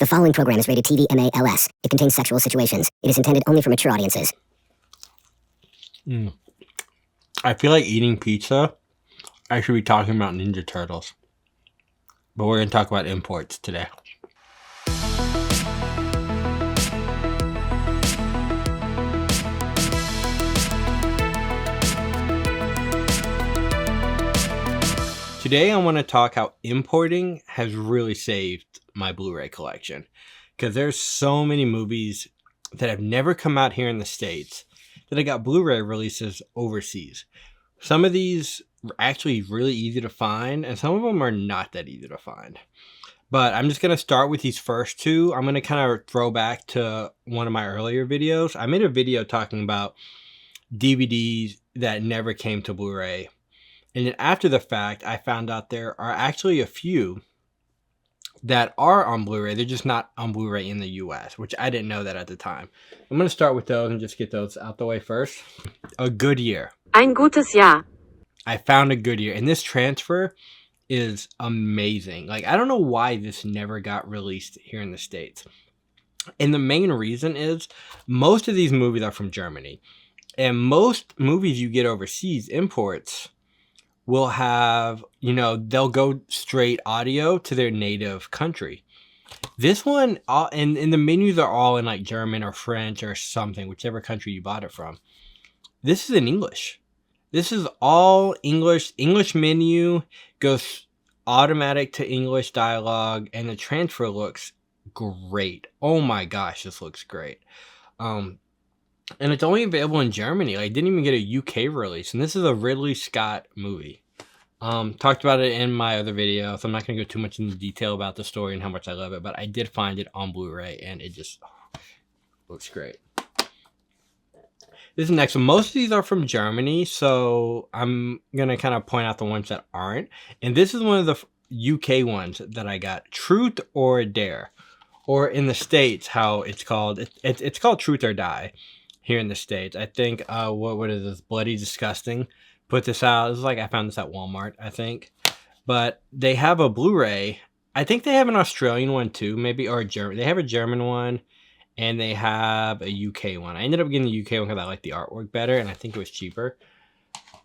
The following program is rated TV MALS. It contains sexual situations. It is intended only for mature audiences. I feel like eating pizza. I should be talking about Ninja Turtles. But we're going to talk about imports today. Today I want to talk how importing has really saved my Blu-ray collection. Because there's so many movies that have never come out here in the States that I got Blu-ray releases overseas. Some of these are actually really easy to find, and some of them are not that easy to find. But I'm just going to start with these first two. I'm going to kind of throw back to one of my earlier videos. I made a video talking about DVDs that never came to Blu-ray. And then after the fact, I found out there are actually a few that are on Blu-ray. They're just not on Blu-ray in the US, which I didn't know that at the time. I'm going to start with those and just get those out the way first. A Good Year. Ein gutes Jahr. I found A Good Year, and this transfer is amazing. Like, I don't know why this never got released here in the States. And the main reason is most of these movies are from Germany. And most movies you get overseas, imports, will have, they'll go straight audio to their native country. This one, and the menus are all in like German or French or something, whichever country you bought it from. This is in English. This is all English. English menu goes automatic to English dialogue, and the transfer looks great. Oh my gosh, this looks great. And it's only available in Germany. Like, didn't even get a UK release. And this is a Ridley Scott movie. Talked about it in my other video, so I'm not going to go too much into detail about the story and how much I love it. But I did find it on Blu-ray, and it just looks great. This is the next one. Most of these are from Germany, so I'm going to kind of point out the ones that aren't. And this is one of the UK ones that I got. Truth or Dare. Or in the States, how it's called. It's called Truth or Die. Here in the States, I think, what is this? Bloody Disgusting put this out. This is like, I found this at Walmart, I think. But they have a Blu-ray. I think they have an Australian one too, maybe, or a German. They have a German one, and they have a UK one. I ended up getting the UK one because I like the artwork better, and I think it was cheaper.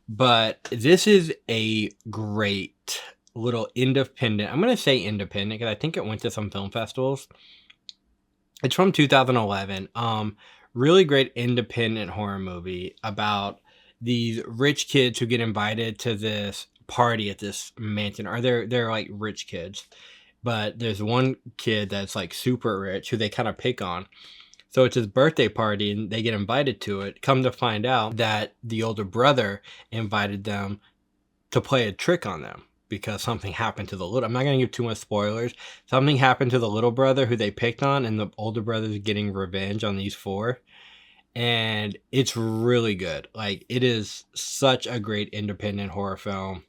But this is a great little independent. I'm going to say independent because I think it went to some film festivals. It's from 2011. Really great independent horror movie about these rich kids who get invited to this party at this mansion. Or they're like rich kids, but there's one kid that's like super rich who they kind of pick on. So it's his birthday party and they get invited to it. Come to find out that the older brother invited them to play a trick on them because something happened to the little. I'm not going to give too much spoilers. Something happened to the little brother who they picked on, and the older brother's getting revenge on these four. And it's really good. Like, it is such a great independent horror film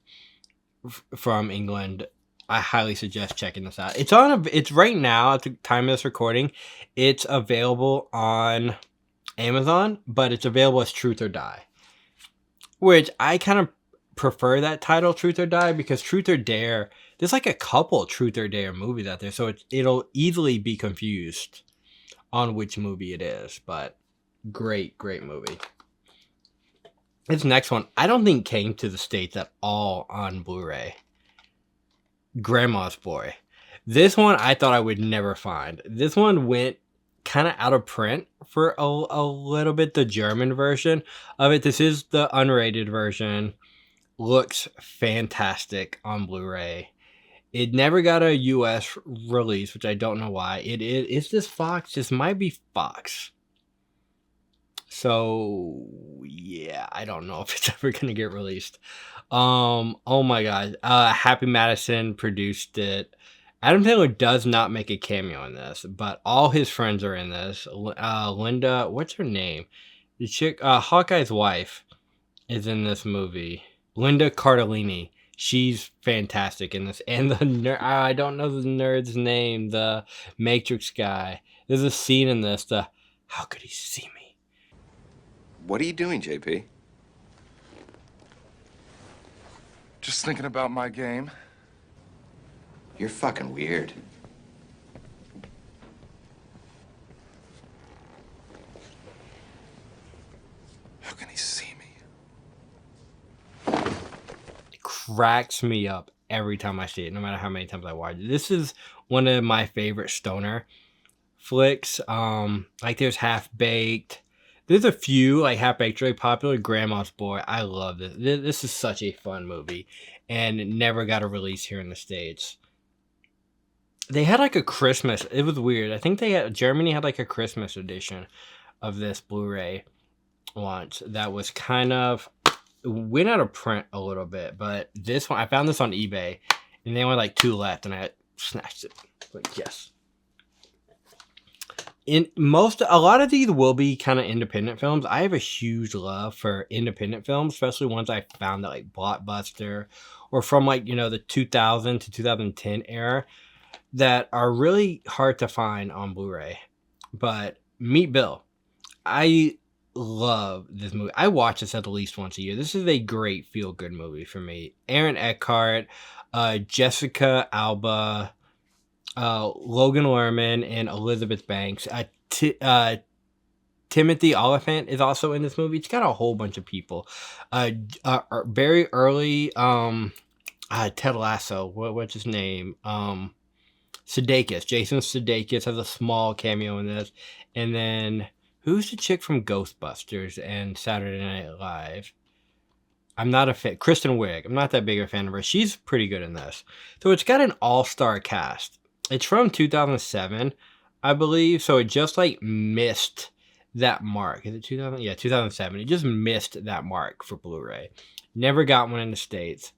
from England. I highly suggest checking this out. It's right now at the time of this recording. It's available on Amazon, but it's available as Truth or Die, which I kind of prefer that title, Truth or Die, because Truth or Dare, there's like a couple Truth or Dare movies out there, so it'll easily be confused on which movie it is. But great movie. This next one, I don't think came to the States at all on Blu-ray. Grandma's Boy. This one I thought I would never find. This one went kind of out of print for a little bit, the German version of it. This is the unrated version. Looks fantastic on Blu-ray. It never got a US release, which I don't know why. Is this Fox? This might be Fox. So yeah, I don't know if it's ever gonna get released. Oh my god. Happy Madison produced it. Adam Sandler does not make a cameo in this, but all his friends are in this. Linda, what's her name? The chick, Hawkeye's wife, is in this movie. Linda Cardellini. She's fantastic in this. And the nerd, I don't know the nerd's name, the Matrix guy. There's a scene in this, how could he see me? What are you doing, JP? Just thinking about my game. You're fucking weird. cracks me up every time I see it, no matter how many times I watch it. This is one of my favorite stoner flicks. Like there's Half Baked. There's a few like Half Baked really popular. Grandma's Boy. I love this. This is such a fun movie, and it never got a release here in the States. They had like a Christmas. It was weird. I think Germany had like a Christmas edition of this Blu-ray once that was kind of went out of print a little bit, but this one I found this on eBay, and they only like 2 left, and I snatched it. Like yes. A lot of these will be kind of independent films. I have a huge love for independent films, especially ones I found that like Blockbuster or from like, the 2000 to 2010 era that are really hard to find on Blu-ray. But Meet Bill. I love this movie. I watch this at least once a year. This is a great feel-good movie for me. Aaron Eckhart, Jessica Alba, Logan Lerman, and Elizabeth Banks. Timothy Oliphant is also in this movie. It's got a whole bunch of people. Very early, Ted Lasso. What's his name? Sudeikis. Jason Sudeikis has a small cameo in this. And then, who's the chick from Ghostbusters and Saturday Night Live? I'm not a fan. Kristen Wiig. I'm not that big a fan of her. She's pretty good in this. So it's got an all-star cast. It's from 2007, I believe. So it just like missed that mark. Is it 2000? Yeah, 2007. It just missed that mark for Blu-ray. Never got one in the States.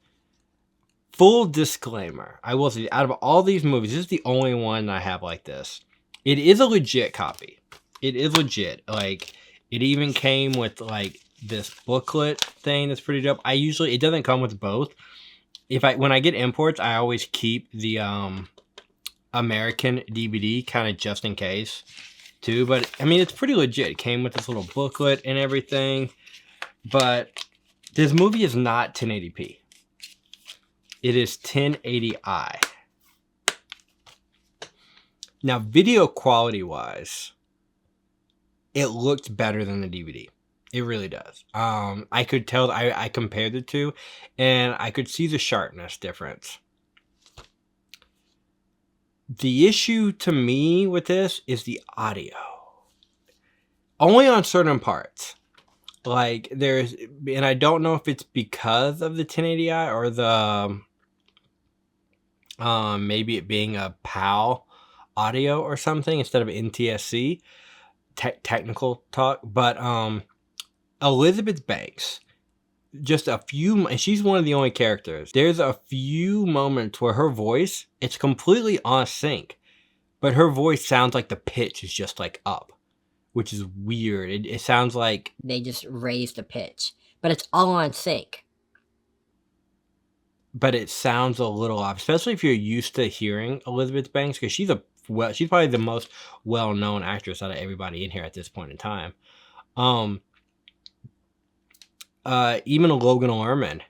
Full disclaimer. I will say, out of all these movies, this is the only one I have like this. It is a legit copy. It is legit. Like, it even came with like this booklet thing that's pretty dope. It doesn't come with both. When I get imports, I always keep the American DVD kind of just in case too, but I mean it's pretty legit. It came with this little booklet and everything, but this movie is not 1080p. It is 1080i. Now video quality wise, it looked better than the DVD. It really does. I could tell. I compared the two, and I could see the sharpness difference. The issue to me with this is the audio. Only on certain parts. Like, and I don't know if it's because of the 1080i or the, maybe it being a PAL audio or something instead of NTSC. Technical talk. But, Elizabeth Banks, and she's one of the only characters. There's a few moments where her voice, it's completely on sync, but her voice sounds like the pitch is just like up, which is weird. It sounds like they just raised the pitch, but it's all on sync. But it sounds a little off, especially if you're used to hearing Elizabeth Banks, because she's probably the most well-known actress out of everybody in here at this point in time. Even Logan Lerman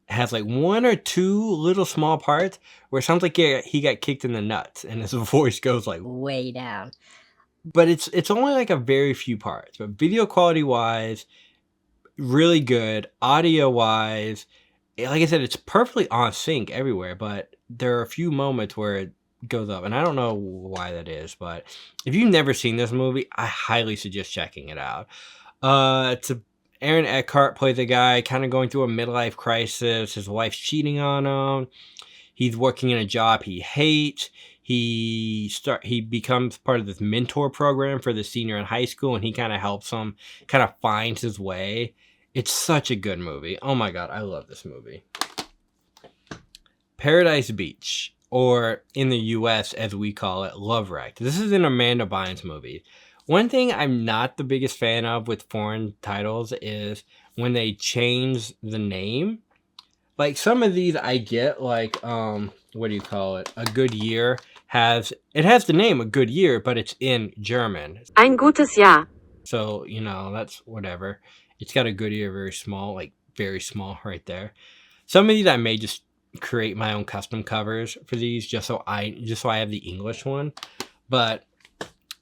has like 1 or 2 little small parts where it sounds like he got kicked in the nuts and his voice goes like way down. But it's only like a very few parts. But video quality wise, really good. Audio wise, like I said, it's perfectly on sync everywhere. But there are a few moments where it goes up, and I don't know why that is. But if you've never seen this movie, I highly suggest checking it out. Aaron Eckhart plays a guy kind of going through a midlife crisis. His wife's cheating on him. He's working in a job he hates. He becomes part of this mentor program for the senior in high school, and he kind of helps him kind of finds his way. It's such a good movie. Oh my God, I love this movie. Paradise Beach, or in the US as we call it, Love Wrecked. This is an Amanda Bynes movie. One thing I'm not the biggest fan of with foreign titles is when they change the name. Like some of these I get, like, what do you call it? A Good Year has the name A Good Year, but it's in German. Ein gutes Jahr. So, that's whatever. It's got A Good Year very small, like very small right there. Some of these I may just create my own custom covers for these just so I have the English one. But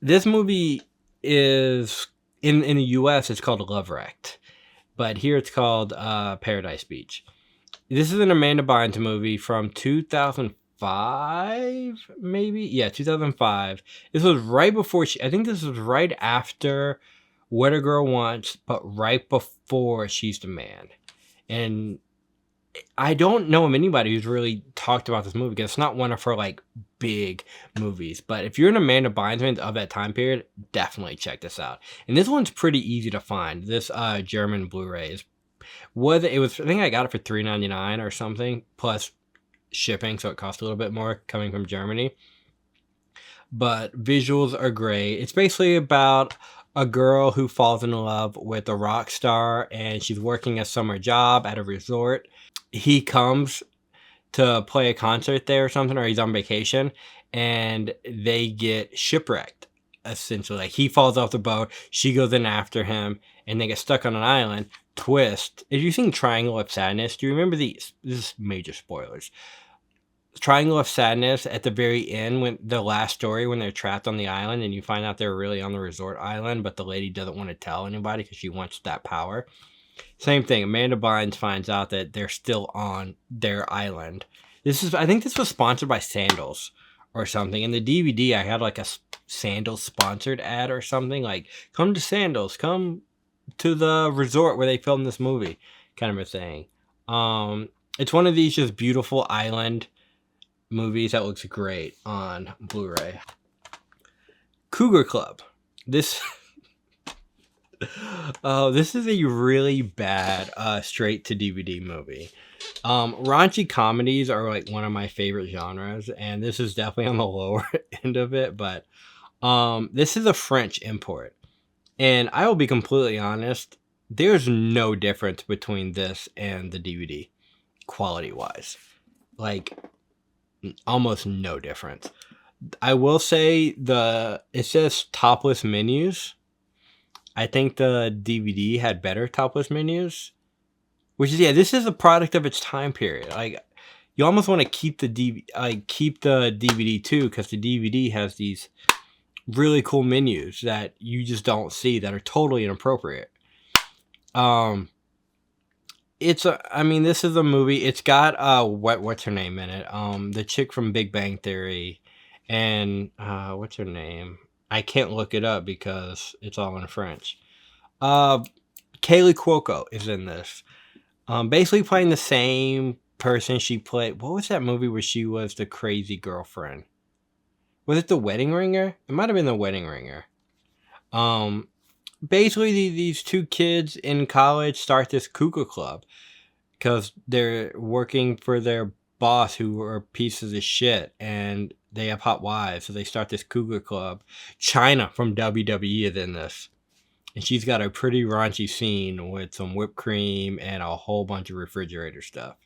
this movie is in the US it's called Love Wrecked, but here it's called Paradise Beach. This is an Amanda Bynes movie from 2005, maybe? Yeah, 2005. This was right before I think this was right after What a Girl Wants, but right before She's the Man. And I don't know of anybody who's really talked about this movie because it's not one of her like big movies. But if you're an Amanda Bynes fan of that time period, definitely check this out. And this one's pretty easy to find. This German Blu-ray is I think I got it for $3.99 or something plus shipping, so it cost a little bit more coming from Germany. But visuals are great. It's basically about a girl who falls in love with a rock star, and she's working a summer job at a resort. He comes to play a concert there or something, or he's on vacation, and they get shipwrecked, essentially. Like, he falls off the boat, she goes in after him, and they get stuck on an island. Twist. If you've seen Triangle of Sadness, do you remember these? This is major spoilers. Triangle of Sadness at the very end, when the last story, when they're trapped on the island and you find out they're really on the resort island, but the lady doesn't want to tell anybody because she wants that power. Same thing. Amanda Bynes finds out that they're still on their island. I think this was sponsored by Sandals or something. In the DVD, I had like a Sandals sponsored ad or something, like, come to Sandals, come to the resort where they filmed this movie, kind of a thing. It's one of these just beautiful island movies that looks great on Blu-ray. Cougar Club. This this is a really bad straight to DVD movie. Raunchy comedies are like one of my favorite genres, and this is definitely on the lower end of it, but this is a French import. And I will be completely honest, there's no difference between this and the DVD, quality-wise. Like, almost no difference. I will say it says topless menus. I think the DVD had better topless menus. Which is, yeah, this is a product of its time period. Like, you almost want to keep the DVD too, because the DVD has these really cool menus that you just don't see that are totally inappropriate. This is a movie. It's got what's her name in it? The chick from Big Bang Theory, and what's her name? I can't look it up because it's all in French. Kaylee Cuoco is in this. Basically playing the same person she played. What was that movie where she was the crazy girlfriend? Was it The Wedding Ringer? It might have been The Wedding Ringer. Basically, these two kids in college start this Cougar Club because they're working for their boss who are pieces of shit, and they have hot wives, so they start this Cougar Club. China from WWE is in this, and she's got a pretty raunchy scene with some whipped cream and a whole bunch of refrigerator stuff.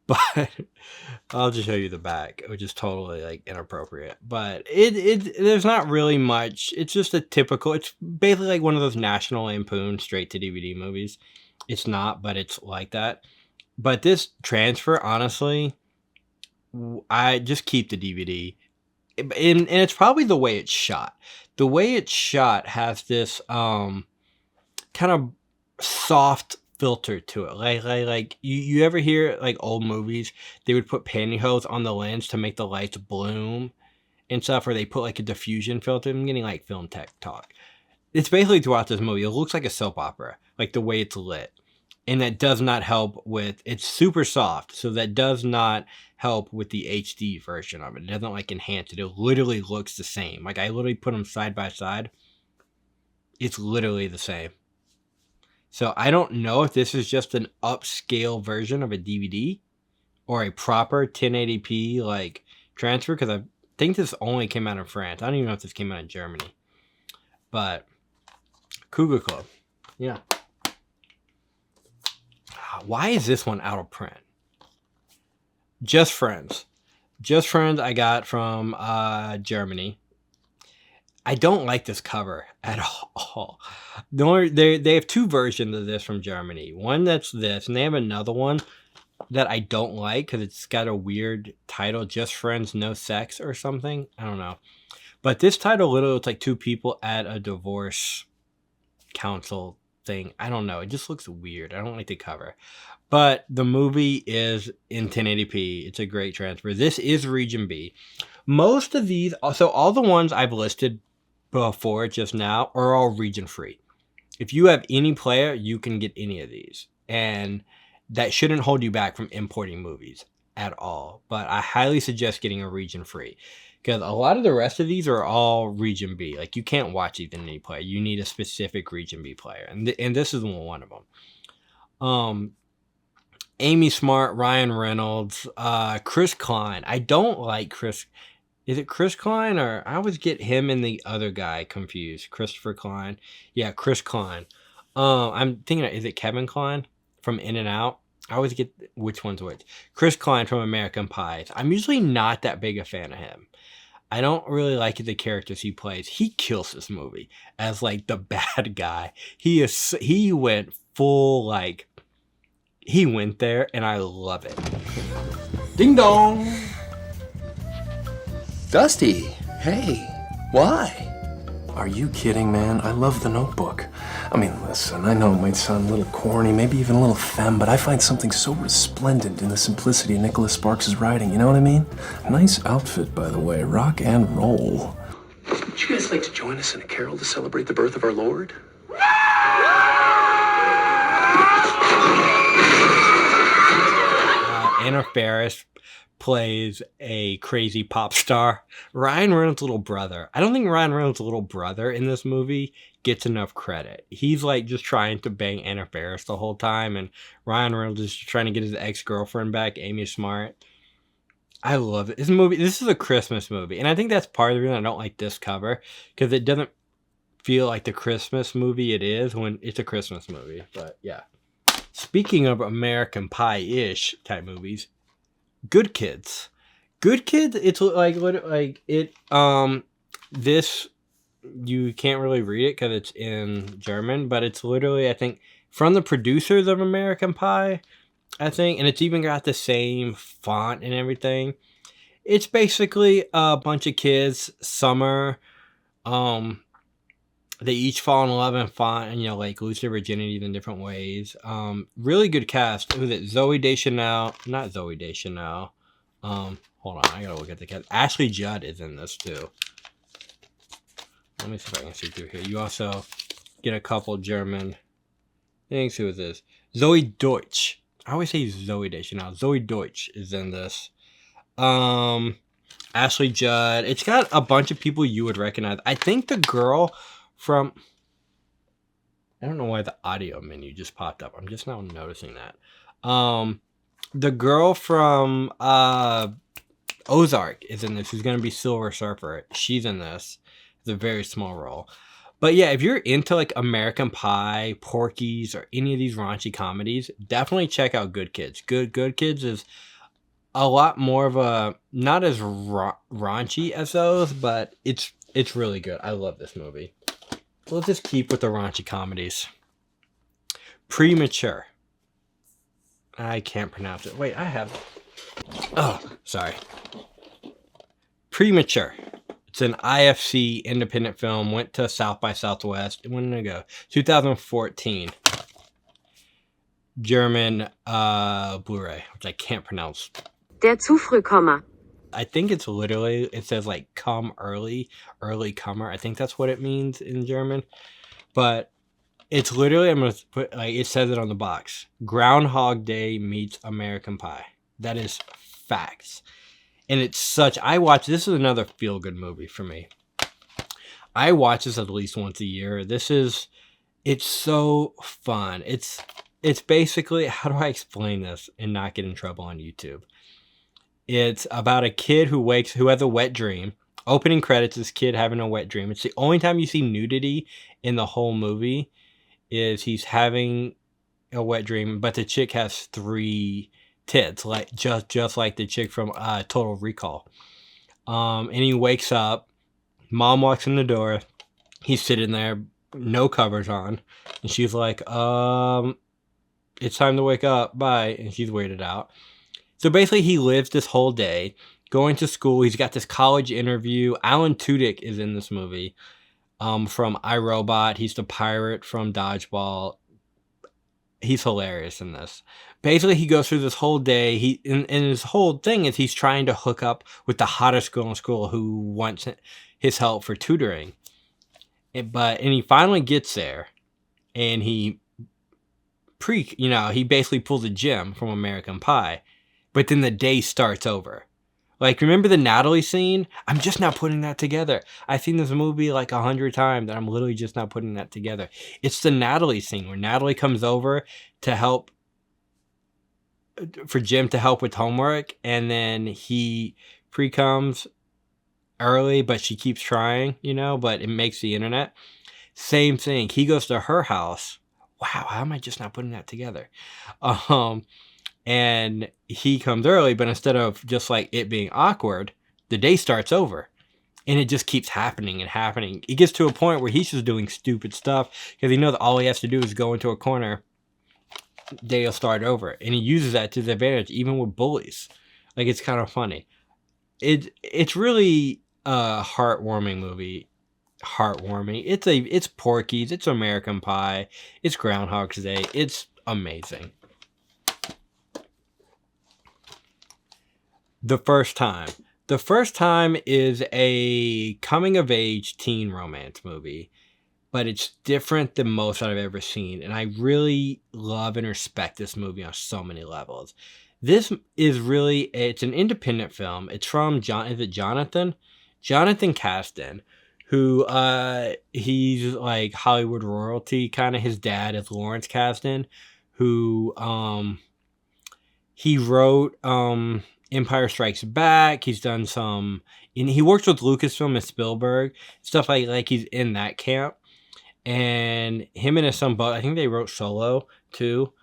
But I'll just show you the back, which is totally like inappropriate. But there's not really much. It's just it's basically like one of those National Lampoon straight to DVD movies. It's not, but it's like that. But this transfer, honestly, I just keep the DVD. And it's probably the way it's shot. The way it's shot has this kind of soft filter to it. Like you ever hear like old movies, they would put pantyhose on the lens to make the lights bloom and stuff, or they put like a diffusion filter. I'm getting like film tech talk. It's basically throughout this movie. It looks like a soap opera, like the way it's lit. And that does not help with, it's super soft, so that does not help with the HD version of it. It doesn't like enhance it. It literally looks the same. Like, I literally put them side by side. It's literally the same. So I don't know if this is just an upscale version of a DVD or a proper 1080p like transfer, because I think this only came out in France. I don't even know if this came out in Germany. But Cougar Club. Yeah. Why is this one out of print? Just Friends. Just Friends I got from Germany. I don't like this cover at all. They have two versions of this from Germany. One that's this, and they have another one that I don't like because it's got a weird title, Just Friends, No Sex or something. I don't know. But this title literally looks like two people at a divorce counsel thing. I don't know. It just looks weird. I don't like the cover. But the movie is in 1080p. It's a great transfer. This is Region B. Most of these, so all the ones I've listed before just now are all region free. If you have any player, you can get any of these. And that shouldn't hold you back from importing movies at all. But I highly suggest getting a region free. Because a lot of the rest of these are all region B. Like, you can't watch these in any player. You need a specific region B player. And this is one of them. Amy Smart, Ryan Reynolds, Chris Klein. I don't like Chris. Is it Chris Klein, or I always get him and the other guy confused? Christopher Klein. Yeah, Chris Klein. I'm thinking, is it Kevin Klein from In and Out? I always get which one's which. Chris Klein from American Pie. I'm usually not that big a fan of him. I don't really like the characters he plays. He kills this movie as like the bad guy. He went full like, he went there, and I love it. Ding dong. Dusty, hey, why? Are you kidding, man? I love The Notebook. I mean, listen, I know it might sound a little corny, maybe even a little femme, but I find something so resplendent in the simplicity of Nicholas Sparks' writing, you know what I mean? Nice outfit, by the way, rock and roll. Would you guys like to join us in a carol to celebrate the birth of our Lord? Anna Faris plays a crazy pop star. Ryan Reynolds' little brother. I don't think Ryan Reynolds' little brother in this movie gets enough credit. He's like just trying to bang Anna Faris the whole time, and Ryan Reynolds is trying to get his ex-girlfriend back, Amy Smart. I love it. This is a Christmas movie, and I think that's part of the reason I don't like this cover, because it doesn't feel like the Christmas movie it is when it's a Christmas movie. But yeah. Speaking of American Pie-ish type movies, Good Kids. Good Kids, it's like it this, you can't really read it because it's in German, but it's literally, I think, from the producers of American Pie, I think, and it's even got the same font and everything. It's basically a bunch of kids, summer, they each fall in love and find, like, lose their virginities in different ways. Really good cast. Was it Zoe Deschanel? Not Zoe Deschanel. Hold on, I gotta look at the cast. Ashley Judd is in this too. Let me see if I can see through here. You also get a couple German things. Who is this? Zoe Deutsch. I always say Zoe Deschanel. Zoe Deutsch is in this. Ashley Judd. It's got a bunch of people you would recognize. I think the girl from, I don't know why the audio menu just popped up. I'm just now noticing that. The girl from Ozark is in this, who's going to be Silver Surfer. She's in this. It's a very small role. But yeah, if you're into like American Pie, Porky's, or any of these raunchy comedies, definitely check out Good Kids. Good Kids is a lot more of a, not as raunchy as those, but it's really good. I love this movie. Let's just keep with the raunchy comedies. Premature. I can't pronounce it. Wait, I have. Oh, sorry. Premature. It's an IFC independent film. Went to South by Southwest. When did it go? 2014. German Blu-ray, which I can't pronounce. Der Zufrühkommer. I think it's literally, it says like come early comer. I think that's what it means in German. But it's literally, I'm going to put, like, it says it on the box. Groundhog Day meets American Pie. That is facts. And it's such, this is another feel-good movie for me. I watch this at least once a year. It's so fun. It's basically, how do I explain this and not get in trouble on YouTube? It's about a kid who has a wet dream. Opening credits, this kid having a wet dream. It's the only time you see nudity in the whole movie is he's having a wet dream, but the chick has 3 tits, like just like the chick from Total Recall. And he wakes up, mom walks in the door, he's sitting there, no covers on, and she's like, it's time to wake up, bye, and she's weirded out. So basically, he lives this whole day going to school. He's got this college interview. Alan Tudyk is in this movie. from iRobot. He's the pirate from Dodgeball. He's hilarious in this. Basically, he goes through this whole day. And his whole thing is he's trying to hook up with the hottest girl in school who wants his help for tutoring. And he finally gets there, and he basically pulls a Jim from American Pie, but then the day starts over. Like, remember the Natalie scene? I'm just now putting that together. I've seen this movie like 100 times, and I'm literally just now putting that together. It's the Natalie scene where Natalie comes over to help, for Jim to help with homework, and then he pre-comes early, but she keeps trying, but it makes the internet. Same thing. He goes to her house. Wow, how am I just not putting that together? And he comes early, but instead of just like it being awkward, the day starts over. And it just keeps happening and happening. It gets to a point where he's just doing stupid stuff because he knows that all he has to do is go into a corner. Day will start over. And he uses that to his advantage, even with bullies. Like, it's kind of funny. It's really a heartwarming movie. Heartwarming. It's Porky's. It's American Pie. It's Groundhog's Day. It's amazing. The First Time. The First Time is a coming-of-age teen romance movie, but it's different than most I've ever seen, and I really love and respect this movie on so many levels. This is it's an independent film. It's from Jonathan? Jonathan Kasdan, who, he's like Hollywood royalty, kind of. His dad is Lawrence Kasdan, who, he wrote, Empire Strikes Back. He's done he works with Lucasfilm and Spielberg, stuff like he's in that camp. And him and his son, Bud, I think they wrote Solo too.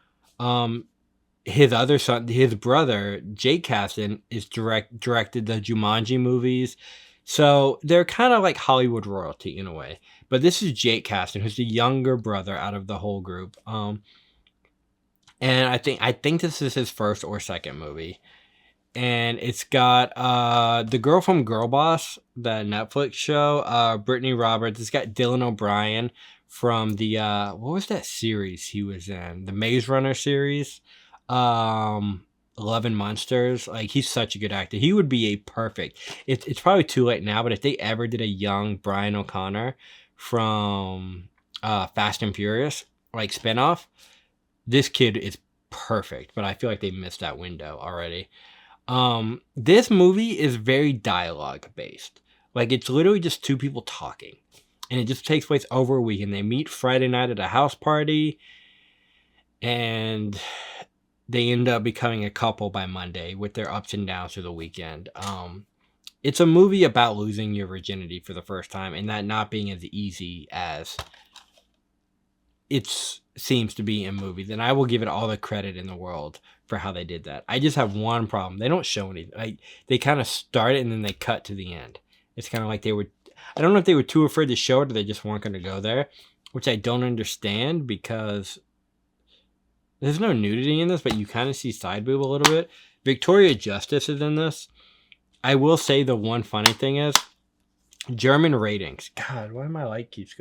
His other son, his brother, Jake Kasdan, is directed the Jumanji movies. So they're kind of like Hollywood royalty in a way. But this is Jake Kasdan, who's the younger brother out of the whole group. And I think this is his first or second movie. And it's got the girl from Girl Boss, the Netflix show, Brittany Roberts. It's got Dylan O'Brien from the, what was that series he was in? The Maze Runner series. Love and Monsters. Like, he's such a good actor. He would be a perfect. It's probably too late now, but if they ever did a young Brian O'Connor from Fast and Furious, like spinoff, this kid is perfect. But I feel like they missed that window already. This movie is very dialogue based. Like, it's literally just two people talking, and it just takes place over a weekend. They meet Friday night at a house party, and they end up becoming a couple by Monday with their ups and downs through the weekend. It's a movie about losing your virginity for the first time, and that not being as easy as it seems to be in movies. And I will give it all the credit in the world for how they did that. I just have one problem. They don't show anything. They kind of start it and then they cut to the end. It's kind of like I don't know if they were too afraid to show it or they just weren't going to go there, which I don't understand because there's no nudity in this, but you kind of see side boob a little bit. Victoria Justice is in this. I will say the one funny thing is German ratings. God, why my light keeps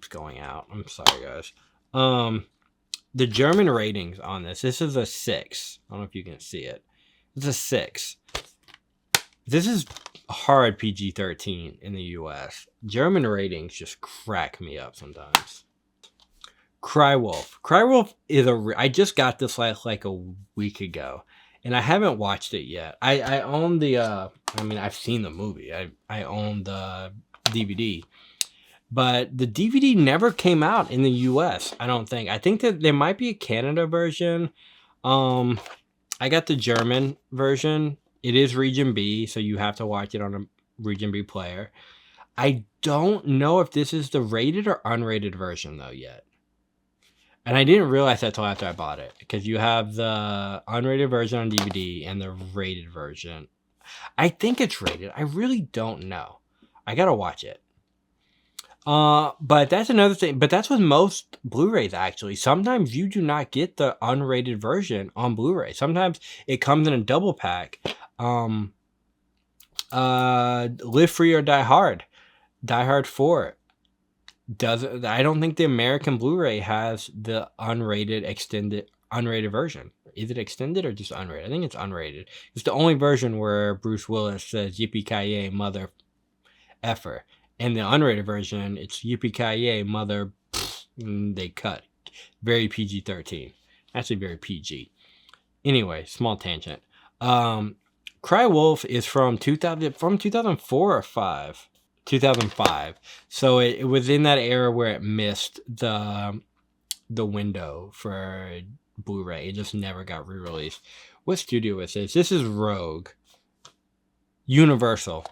going out? I'm sorry, guys. The German ratings on this is a 6. I don't know if you can see it. It's a 6. This is hard PG-13 in the US. German ratings just crack me up sometimes. Cry Wolf. Cry Wolf is I just got this like a week ago, and I haven't watched it yet. I own the I've seen the movie. I own the DVD. But the DVD never came out in the US, I don't think. I think that there might be a Canada version. I got the German version. It is Region B, so you have to watch it on a Region B player. I don't know if this is the rated or unrated version, though, yet. And I didn't realize that till after I bought it, because you have the unrated version on DVD and the rated version. I think it's rated. I really don't know. I gotta watch it. But that's another thing. But that's with most Blu-rays, actually. Sometimes you do not get the unrated version on Blu-ray. Sometimes it comes in a double pack. Live Free or Die Hard. Die Hard 4. doesn't. I don't think the American Blu-ray has the unrated version. Is it extended or just unrated? I think it's unrated. It's the only version where Bruce Willis says "Yippee-ki-yay, mother effer." In the unrated version, it's "Yippee-ki-yay, mother." They cut. Very PG-13. Actually, very PG. Anyway, small tangent. Cry Wolf is from 2004 or 5. 2005. So it was in that era where it missed the window for Blu-ray. It just never got re-released. What studio is this? This is Rogue. Universal.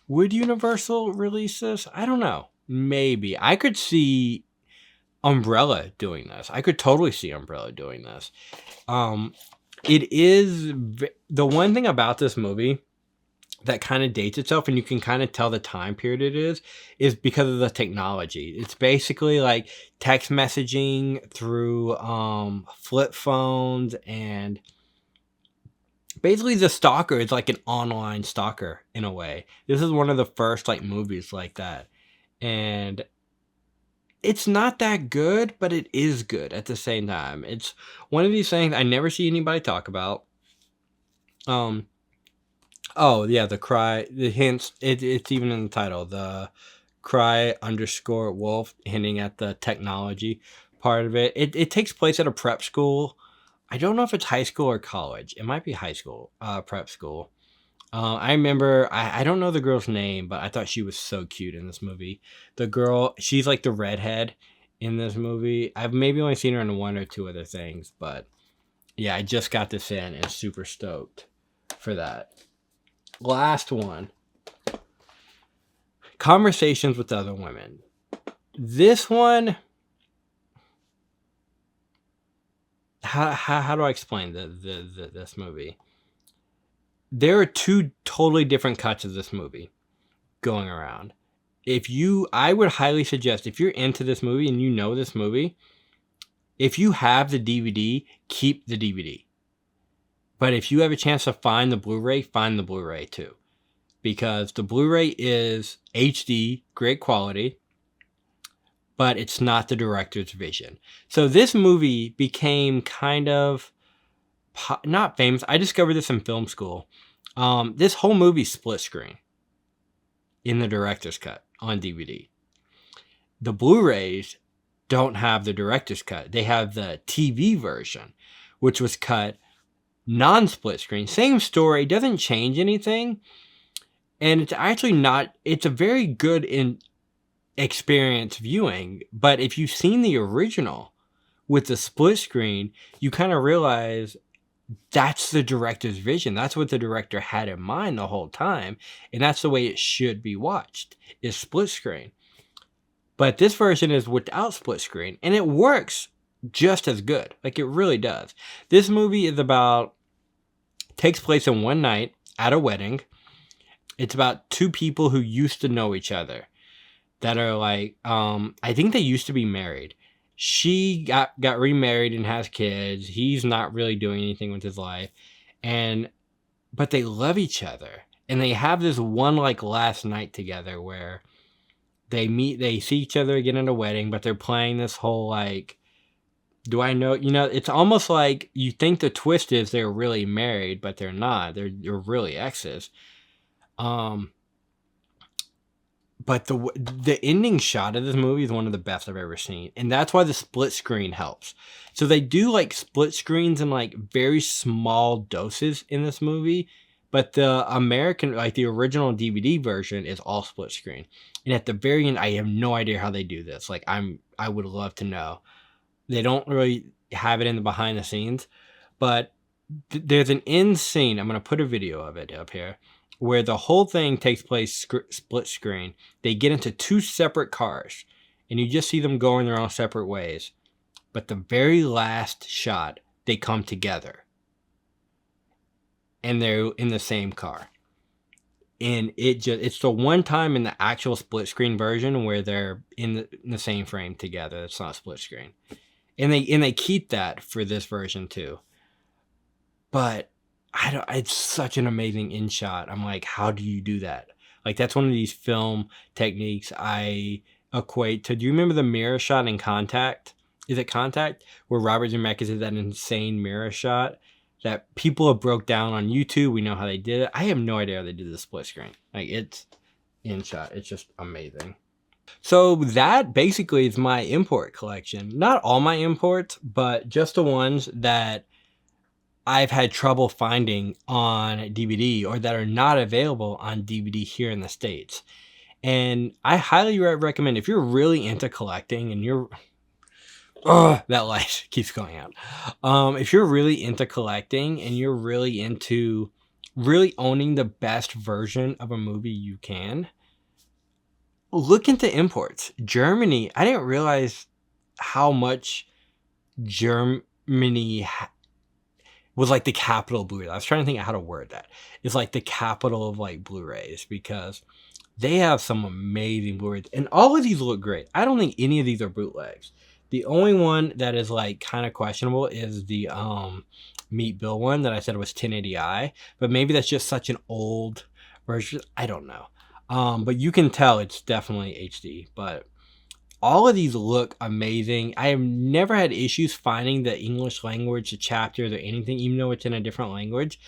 Would Universal release this? I don't know. Maybe. I could see Umbrella doing this. I could totally see Umbrella doing this. It is the one thing about this movie that kind of dates itself, and you can kind of tell the time period it is because of the technology. It's basically like text messaging through flip phones, and basically the stalker is like an online stalker in a way. This is one of the first like movies like that, and it's not that good, but it is good at the same time. It's one of these things I never see anybody talk about. Oh yeah, the hints. It's even in the title. The cry _ wolf, hinting at the technology part of it. It takes place at a prep school. I don't know if it's high school or college. It might be high school, prep school. I remember, I don't know the girl's name, but I thought she was so cute in this movie. The girl, she's like the redhead in this movie. I've maybe only seen her in one or two other things, but yeah, I just got this in and super stoked for that. Last one. Conversations with Other Women. This one, how do I explain this movie? There are two totally different cuts of this movie going around. I would highly suggest, if you're into this movie and you know this movie, if you have the DVD, keep the DVD. But if you have a chance to find the Blu-ray, find the Blu-ray too. Because the Blu-ray is HD, great quality, but it's not the director's vision. So this movie became kind of not famous. I discovered this in film school. This whole movie split screen in the director's cut on DVD. The Blu-rays don't have the director's cut. They have the TV version, which was cut non-split screen. Same story, doesn't change anything. And it's actually not, it's a very good experience viewing. But if you've seen the original with the split screen, you kind of realize that's the director's vision. That's what the director had in mind the whole time. And that's the way it should be watched, is split screen. But this version is without split screen, and it works just as good. Like, it really does. This movie is takes place in one night at a wedding. It's about two people who used to know each other that are like, I think they used to be married. She got remarried and has kids. He's not really doing anything with his life. But they love each other. And they have this one like last night together where they see each other again at a wedding, but they're playing this whole like, do I know? You know, it's almost like you think the twist is they're really married, but they're not. They're really exes. But the ending shot of this movie is one of the best I've ever seen. And that's why the split screen helps. So they do like split screens in like very small doses in this movie. But the American, like the original DVD version is all split screen. And at the very end, I have no idea how they do this. Like I would love to know. They don't really have it in the behind the scenes. But there's an end scene. I'm going to put a video of it up here, where the whole thing takes place split screen. They get into two separate cars, and you just see them going their own separate ways. But the very last shot, they come together. And they're in the same car. And it's the one time in the actual split screen version where they're in the same frame together. It's not split screen. And they keep that for this version too. But it's such an amazing in shot. I'm like, how do you do that? Like, that's one of these film techniques I equate to, do you remember the mirror shot in Contact? Is it Contact? Where Robert Zemeckis did that insane mirror shot that people have broke down on YouTube. We know how they did it. I have no idea how they did the split screen. Like, it's in shot. It's just amazing. So that basically is my import collection. Not all my imports, but just the ones that I've had trouble finding on DVD or that are not available on DVD here in the States. And I highly recommend, if you're really into collecting and you're... that light keeps going out. If you're really into collecting and you're really into really owning the best version of a movie you can, look into imports. Germany, I didn't realize how much Germany was like the capital of Blu-ray. I was trying to think of how to word that. It's like the capital of like Blu-rays, because they have some amazing Blu-rays. And all of these look great. I don't think any of these are bootlegs. The only one that is like kind of questionable is the Meat Bill one that I said was 1080i. But maybe that's just such an old version. I don't know. But you can tell it's definitely HD. But all of these look amazing. I have never had issues finding the English language, the chapters, or anything, even though it's in a different language.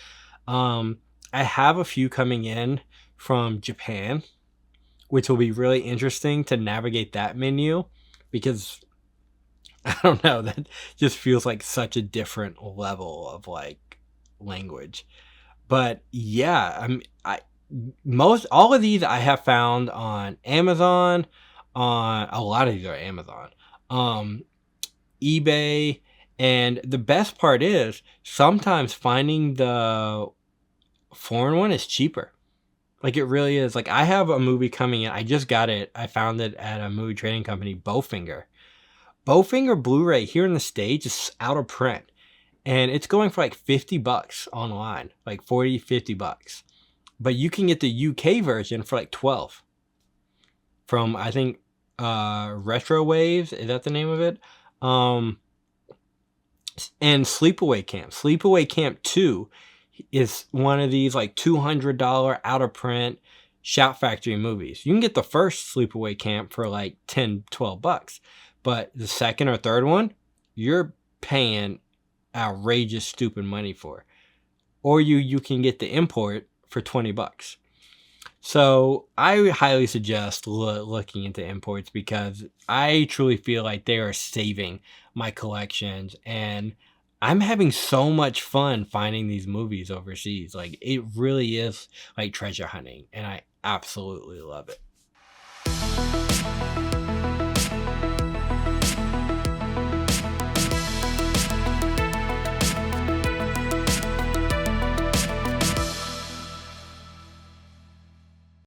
I have a few coming in from Japan, which will be really interesting to navigate that menu, because I don't know, that just feels like such a different level of like language. But yeah, all of these I have found on Amazon. On a lot of these are Amazon, eBay, and the best part is sometimes finding the foreign one is cheaper. Like, it really is. Like, I have a movie coming in. I just got it. I found it at a movie trading company, Bowfinger. Bowfinger Blu-ray here in the States is out of print, and it's going for like $50 online, like $40-50. But you can get the UK version for like $12 from, I think, Retro Waves. Is that the name of it? And Sleepaway Camp. Sleepaway Camp 2 is one of these like $200 out of print Shout Factory movies. You can get the first Sleepaway Camp for like $10-12. But the second or third one, you're paying outrageous, stupid money for. Or you can get the import for $20. So I highly suggest looking into imports, because I truly feel like they are saving my collections. And I'm having so much fun finding these movies overseas. Like, it really is like treasure hunting. And I absolutely love it.